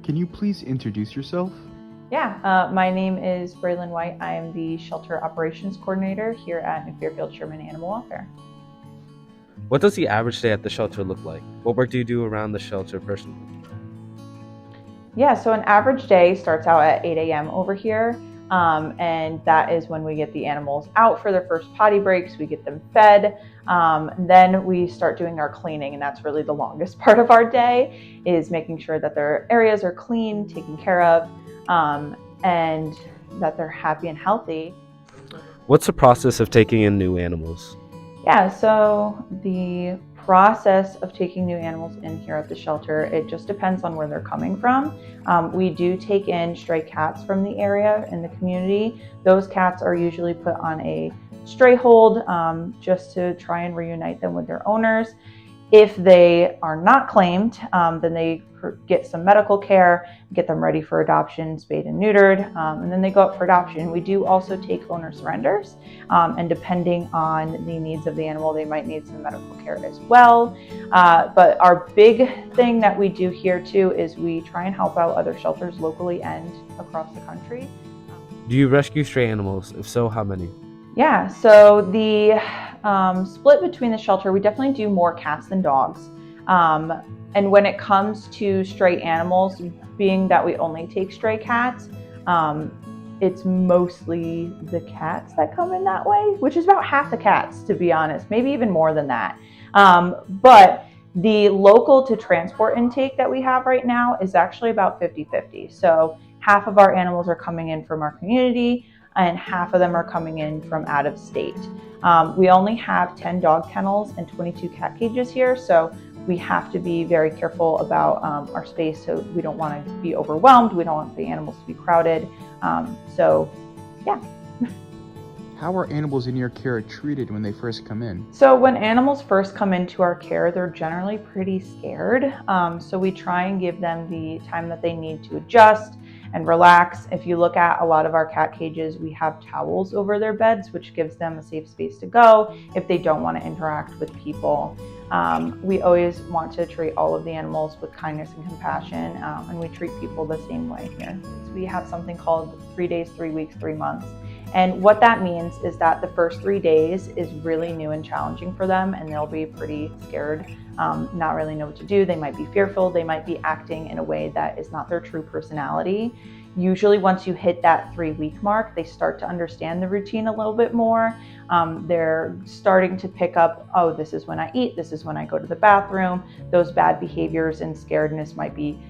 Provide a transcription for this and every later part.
Can you please introduce yourself? Yeah, my name is Braylon White. I am the Shelter Operations Coordinator here at New Fairfield Sherman Animal Welfare. What does the average day at the shelter look like? What work do you do around the shelter personally? Yeah, so an average day starts out at 8 a.m. over here, and that is when we get the animals out for their first potty breaks. We get them fed, then we start doing our cleaning, and that's really the longest part of our day, is making sure that their areas are clean, taken care of, and that they're happy and healthy. What's the process of taking in new animals? Yeah, so the process of taking new animals in here at the shelter, it just depends on where they're coming from. We do take in stray cats from the area in the community. Those cats are usually put on a stray hold just to try and reunite them with their owners. If they are not claimed, then they get some medical care, get them ready for adoption, spayed and neutered, and then they go up for adoption. We do also take owner surrenders, and depending on the needs of the animal, they might need some medical care as well. But our big thing that we do here too is we try and help out other shelters locally and across the country. Do you rescue stray animals? If so, how many? Yeah, so the split between the shelter, we definitely do more cats than dogs. And when it comes to stray animals, being that we only take stray cats, it's mostly the cats that come in that way, which is about half the cats, to be honest, maybe even more than that. But the local to transport intake that we have right now is actually about 50-50. So half of our animals are coming in from our community, and half of them are coming in from out of state. We only have 10 dog kennels and 22 cat cages here, so we have to be very careful about our space, so we don't want to be overwhelmed. We don't want the animals to be crowded. Yeah. How are animals in your care treated when they first come in? So when animals first come into our care, they're generally pretty scared. So we try and give them the time that they need to adjust and relax. If you look at a lot of our cat cages, we have towels over their beds, which gives them a safe space to go if they don't want to interact with people. We always want to treat all of the animals with kindness and compassion, and we treat people the same way here. We have something called 3 days, 3 weeks, 3 months. And what that means is that the first 3 days is really new and challenging for them, and they'll be pretty scared, not really know what to do. They might be fearful. They might be acting in a way that is not their true personality. Usually once you hit that 3-week mark, they start to understand the routine a little bit more. They're starting to pick up, oh, this is when I eat, this is when I go to the bathroom. Those bad behaviors and scaredness might be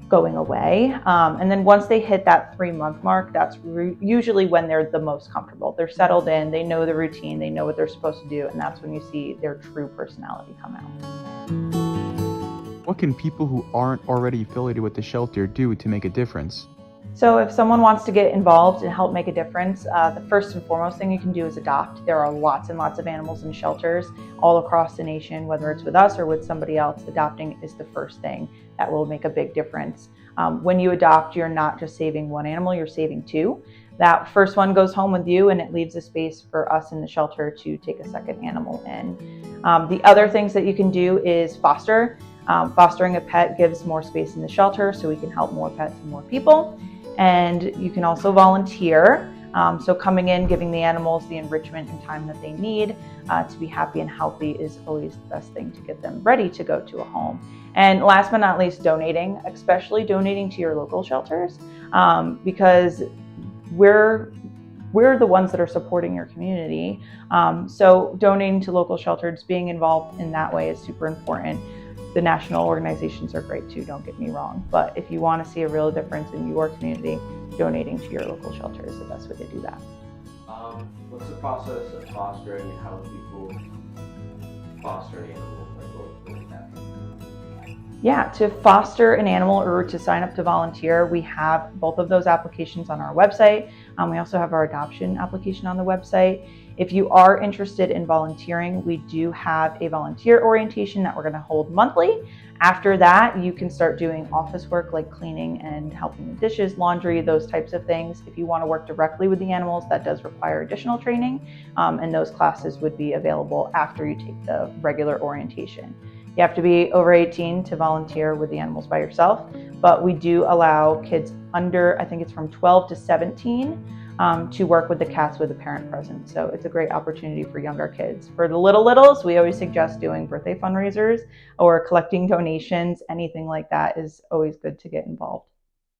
going away. And then once they hit that 3-month mark, that's usually when they're the most comfortable. They're settled in, they know the routine, they know what they're supposed to do, and that's when you see their true personality come out. What can people who aren't already affiliated with the shelter do to make a difference? So if someone wants to get involved and help make a difference, the first and foremost thing you can do is adopt. There are lots and lots of animals in shelters all across the nation, whether it's with us or with somebody else. Adopting is the first thing that will make a big difference. When you adopt, you're not just saving one animal, you're saving 2. That first one goes home with you, and it leaves a space for us in the shelter to take a second animal in. The other things that you can do is foster. Fostering a pet gives more space in the shelter, so we can help more pets and more people. And you can also volunteer. So coming in, giving the animals the enrichment and time that they need to be happy and healthy is always the best thing to get them ready to go to a home. And last but not least, donating, especially donating to your local shelters, because we're the ones that are supporting your community. So donating to local shelters, being involved in that way is super important. The national organizations are great too, don't get me wrong. But if you want to see a real difference in your community, donating to your local shelter is the best way to do that. What's the process of fostering, and how do people foster an animal like that? Yeah, to foster an animal or to sign up to volunteer, we have both of those applications on our website. We also have our adoption application on the website. If you are interested in volunteering, we do have a volunteer orientation that we're going to hold monthly. After that, you can start doing office work like cleaning and helping with dishes, laundry, those types of things. If you want to work directly with the animals, that does require additional training, and those classes would be available after you take the regular orientation. You have to be over 18 to volunteer with the animals by yourself, but we do allow kids under, I think it's from 12 to 17, to work with the cats with a parent present. So it's a great opportunity for younger kids. For the littles, we always suggest doing birthday fundraisers or collecting donations. Anything like that is always good to get involved.